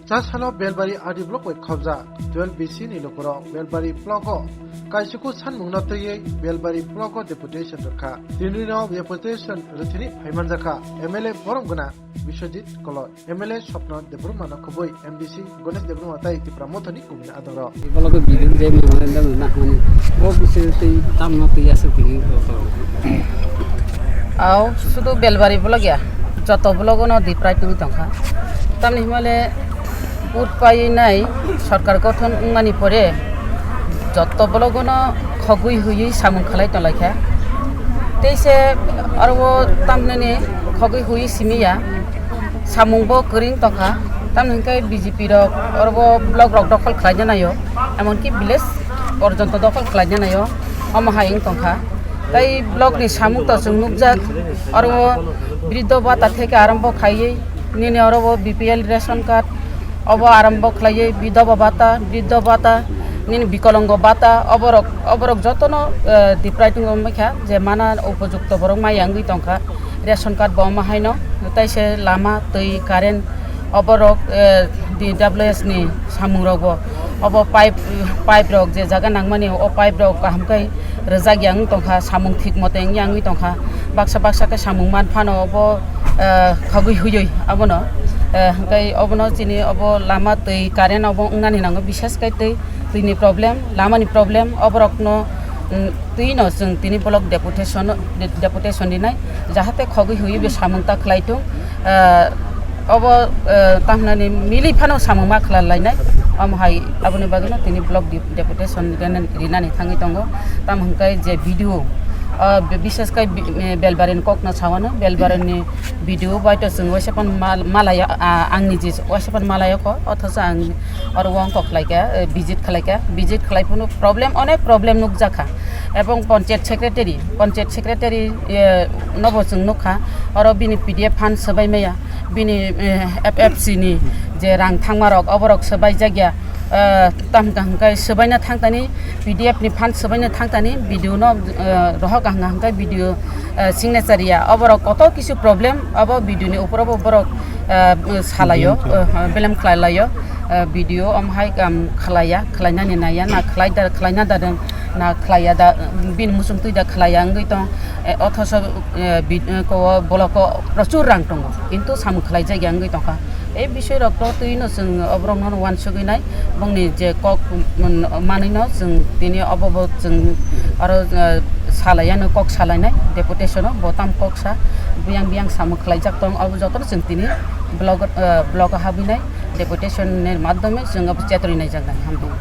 Jasalo Belbari Adi Block with Kobza, 12 BC in Lokoro, Belbari Blogo, Kaishuku San Munatoye, Belbari Blogo Deputation Doka, Dinino Deputation Rutini, Himanzaka, MLA Boronguna, Vishajit Kolo, MLA Shopno, the Brumana Koboi, MDC, Gones de Brumatai, the Pramotoni Kumin Adoro. Ibalaga bidin jemi mandam na hani obisete tamno tiyasati আও শুধু Belbari blog ইয়া যত blog ন দিপ্রায় তুমি তংখা তামনি হিমালে উট পাই নাই সরকার গঠন উমানি পরে যত ব্লগ ন খগুই হুই সামুং খালাই তলাইখা তেইসে আরো তামনে খগুই হুই সিমিয়া সামুংবো করিং তংখা তামনিকাই বিজেপি রক আরো ব্লগ রক দখল খাই জানায়ো এমনকি ভিলেজ পর্যন্ত দখল খাই জানায়ো অমহাইং তংখা তাই ব্লক নি সামুক তো নুকজাক আর বৃদ্ধ ভাতা থেকে আরম্ভ খাইয়ে নিনে আর বিপিএল রেশন কার্ড অব আরম্ভ খাইয়ে বিধবা ভাতা বৃদ্ধ ভাতা নিন বিকলাঙ্গ ভাতা অবরক যতন দিপ্রাইটিং মেখা যে মানা উপযুক্ত বরং মাইয়াঙ্গি টংখা রেশন কার্ড বমাহাইন তাই সে লামা তৈ current অবরক DWS ni samung rogo obo pipe rok je jaga nangmani o pipe rok kahamkai rejak yang tongkha samung thik moteng yang tongkha baksa ke samung man phano obo khagui huyoi abono kai obono chini obo lama tei current obo ngani nango bishas kai tei ni problem lama ni problem oborokno tui no jeng tini block deputation dinai jahate khagui huyoi be samung ta khlaitung अब ताहनानि मिलि फानो सामुमा खलालायनाय आमहाय आबुनि बागनो तिनि block deputation रिनानि थाङै दङ ताम हंकाय जे video विशेषकै बेलबारिन ककना छावनो बेलबारिनि video bite जों वसेपन मालाया आंनि जे वसेपन मालाया क अथस आं अर वां कखलायका विजिट खलायफुनो प्रॉब्लेम अनेक प्रॉब्लेम नुक जाखा এবং পঞ্চায়েত সেক্রেটারি নবজং नुखा अर बिनि PDF फान्ड सबाय मैया बिनि FFC नि जे रां थांमारक अबरक सबाय जागिया तामगांगाय सबायना थांतानि PDF नि फान्ड सबायना थांतानि भिडिअ न रहक हांगांगाय भिडिअ सिग्नेचारिया अबरक कत किछु प्रॉब्लेम अब भिडिअ नि ऊपर अबरक सालायो बेलेम खलायो भिडिअ अमहाय काम खलायनानि नाया ना खलायना दादों ना खलाया दा बिन मुसुम तुई दा खलाया अंगै तो अथस को ब्लक प्रचुर रां दङ किन्तु सामु खलाय जायगा अंगै तंखा ए बिषय रक तुई न जों अब्रंन वान सुगैनाय बंनि जे कक मानैनो जों तिनि अबब जों आरो सालायानो कक सालायनाय डेपुटेशन बताम ककसा बियां सामु खलाय जाक दं अब जतर जों तिनि ब्लक हाबिनाय डेपुटेशन नि माध्यमे जों अब चेतरिनाय जागोन हामदों